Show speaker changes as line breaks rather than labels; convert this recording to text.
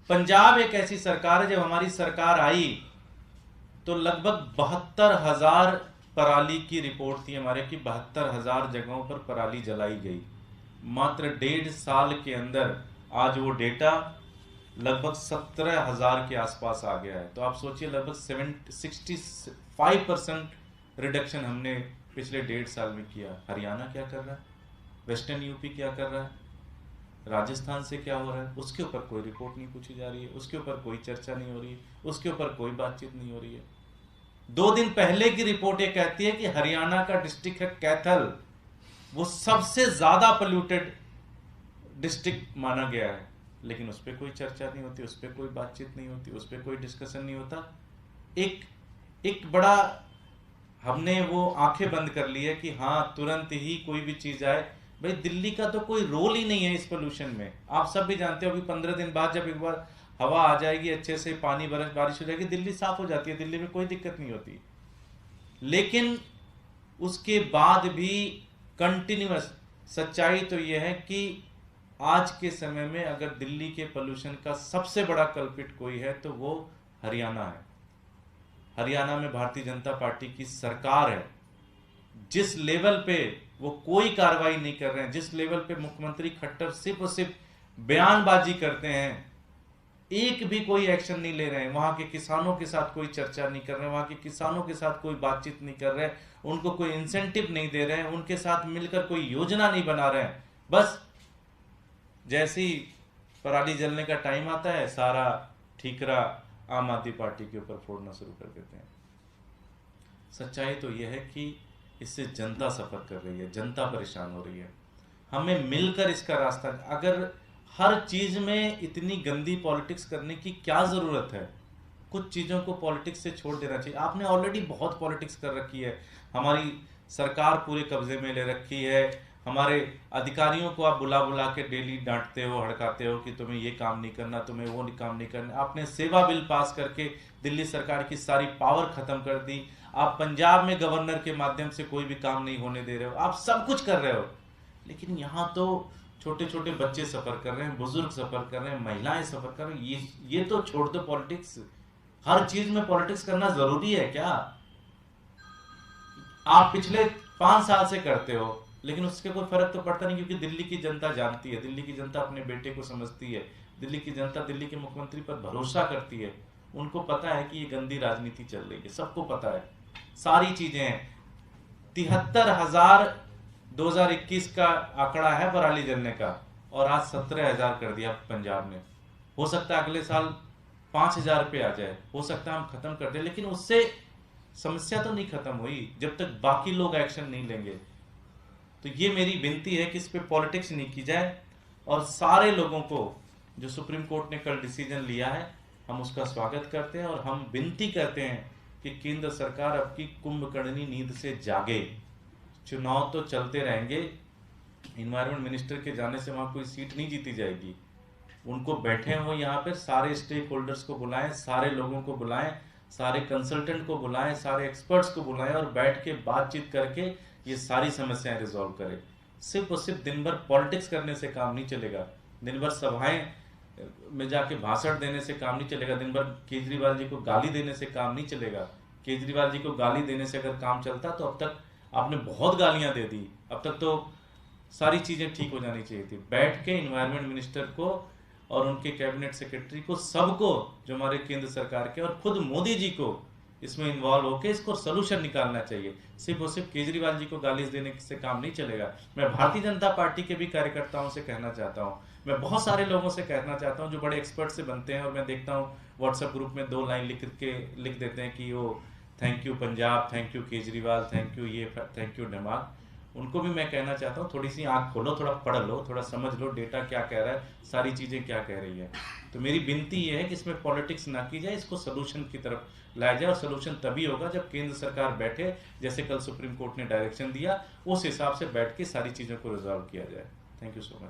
पंजाब एक ऐसी सरकार है, जब हमारी सरकार आई तो लगभग 72,000 पराली की रिपोर्ट थी हमारे कि 72,000 जगहों पर पराली जलाई गई। मात्र 1.5 साल के अंदर आज वो डेटा लगभग 17,000 के आसपास आ गया है। तो आप सोचिए, लगभग 65% रिडक्शन हमने पिछले 1.5 साल में किया। हरियाणा क्या कर रहा है, वेस्टर्न यूपी क्या कर रहा है, राजस्थान से क्या हो रहा है, उसके ऊपर कोई रिपोर्ट नहीं पूछी जा रही है, उसके ऊपर कोई चर्चा नहीं हो रही है, उसके ऊपर कोई बातचीत नहीं हो रही है। 2 दिन पहले की रिपोर्ट ये कहती है कि हरियाणा का डिस्ट्रिक्ट है कैथल, वो सबसे ज्यादा पोल्यूटेड डिस्ट्रिक्ट माना गया है, लेकिन उस पर कोई चर्चा नहीं होती, उस पर कोई बातचीत नहीं होती, उस पर कोई डिस्कशन नहीं होता। एक बड़ा हमने वो आंखें बंद कर ली है कि हाँ तुरंत ही कोई भी चीज आए। भाई दिल्ली का तो कोई रोल ही नहीं है इस पोल्यूशन में। आप सब भी जानते हो, अभी 15 दिन बाद जब एक बार हवा आ जाएगी, अच्छे से पानी बारिश हो जाएगी, दिल्ली साफ हो जाती है, दिल्ली में कोई दिक्कत नहीं होती। लेकिन उसके बाद भी कंटिन्यूअस सच्चाई तो यह है कि आज के समय में अगर दिल्ली के पोल्यूशन का सबसे बड़ा कल्पिट कोई है तो वो हरियाणा है। हरियाणा में भारतीय जनता पार्टी की सरकार है। जिस लेवल पे वो कोई कार्रवाई नहीं कर रहे हैं, जिस लेवल पे मुख्यमंत्री खट्टर सिर्फ और सिर्फ बयानबाजी करते हैं, एक भी कोई एक्शन नहीं ले रहे हैं। वहां के किसानों के साथ कोई चर्चा नहीं कर रहे हैं, वहां के किसानों के साथ कोई बातचीत नहीं कर रहे हैं, उनको कोई इंसेंटिव नहीं दे रहे हैं, उनके साथ मिलकर कोई योजना नहीं बना रहे हैं। बस जैसे ही पराली जलने का टाइम आता है, सारा ठीकरा आम आदमी पार्टी के ऊपर फोड़ना शुरू कर देते हैं। सच्चाई तो यह है कि इससे जनता सफर कर रही है, जनता परेशान हो रही है। हमें मिलकर इसका रास्ता, अगर हर चीज में इतनी गंदी पॉलिटिक्स करने की क्या जरूरत है? कुछ चीजों को पॉलिटिक्स से छोड़ देना चाहिए। आपने ऑलरेडी बहुत पॉलिटिक्स कर रखी है, हमारी सरकार पूरे कब्जे में ले रखी है, हमारे अधिकारियों को आप बुला बुला के डेली डांटते हो, हड़काते हो कि तुम्हें ये काम नहीं करना, तुम्हें वो काम नहीं करना। आपने सेवा बिल पास करके दिल्ली सरकार की सारी पावर खत्म कर दी। आप पंजाब में गवर्नर के माध्यम से कोई भी काम नहीं होने दे रहे हो, आप सब कुछ कर रहे हो। लेकिन यहाँ तो छोटे छोटे बच्चे सफर कर रहे हैं, बुजुर्ग सफर कर रहे हैं, महिलाएं सफर कर रही हैं। ये तो छोड़ दो पॉलिटिक्स। हर चीज में पॉलिटिक्स करना जरूरी है क्या? आप पिछले 5 साल से करते हो, लेकिन उसके कोई फर्क तो पड़ता नहीं, क्योंकि दिल्ली की जनता जानती है, दिल्ली की जनता अपने बेटे को समझती है, दिल्ली की जनता दिल्ली के मुख्यमंत्री पर भरोसा करती है। उनको पता है कि ये गंदी राजनीति चल रही है, सबको पता है, सारी चीजें हैं। 73,000 2021 का आंकड़ा है पराली जलने का, और आज 17,000 कर दिया पंजाब ने। हो सकता है अगले साल 5,000 पे आ जाए, हो सकता है हम खत्म कर दें, लेकिन उससे समस्या तो नहीं खत्म हुई जब तक बाकी लोग एक्शन नहीं लेंगे। तो ये मेरी विनती है कि इस पे पॉलिटिक्स नहीं की जाए, और सारे लोगों को, जो सुप्रीम कोर्ट ने कल डिसीजन लिया है, हम उसका स्वागत करते हैं, और हम विनती करते हैं कि केंद्र सरकार अब की कुंभकर्णी नींद से जागे। चुनाव तो चलते रहेंगे, इन्वायरमेंट मिनिस्टर के जाने से वहां कोई सीट नहीं जीती जाएगी। उनको बैठे हो यहाँ पे, सारे स्टेक होल्डर्स को बुलाएं, सारे लोगों को बुलाएं, सारे कंसल्टेंट को बुलाएं, सारे एक्सपर्ट्स को बुलाएं, और बैठ के बातचीत करके ये सारी समस्याएं रिजॉल्व करें। सिर्फ और सिर्फ दिन भर पॉलिटिक्स करने से काम नहीं चलेगा, दिन भर सभाएं में जाके भाषण देने से काम नहीं चलेगा, दिन भर केजरीवाल जी को गाली देने से काम नहीं चलेगा। केजरीवाल जी को गाली देने से अगर काम चलता तो अब तक आपने बहुत गालियां दे दी, अब तक तो सारी चीजें ठीक हो जानी चाहिए थी। बैठ के इन्वायरमेंट मिनिस्टर को और उनके कैबिनेट सेक्रेटरी को, सबको, जो हमारे केंद्र सरकार के, और खुद मोदी जी को इसमें इन्वॉल्व होकर इसको सोल्यूशन निकालना चाहिए। सिर्फ और सिर्फ केजरीवाल जी को गाली देने से काम नहीं चलेगा। मैं भारतीय जनता पार्टी के भी कार्यकर्ताओं से कहना चाहता हूं, मैं बहुत सारे लोगों से कहना चाहता हूं जो बड़े एक्सपर्ट से बनते हैं, और मैं देखता हूं व्हाट्सएप ग्रुप में 2 लाइन लिख देते हैं कि वो thank you Punjab, thank you Kejriwal, thank you ये, थैंक यू दिमाग। उनको भी मैं कहना चाहता हूँ, थोड़ी सी आंख खोलो, थोड़ा पढ़ लो, थोड़ा समझ लो डेटा क्या कह रहा है, सारी चीजें क्या कह रही है। तो मेरी विनती ये है कि इसमें पॉलिटिक्स ना की जाए, इसको सोल्यूशन की तरफ लाया जाए, और सोल्यूशन तभी होगा जब केंद्र सरकार बैठे, जैसे कल सुप्रीम कोर्ट ने डायरेक्शन दिया, उस हिसाब से बैठ के सारी चीजों को रिजॉल्व किया जाए। Thank you so much.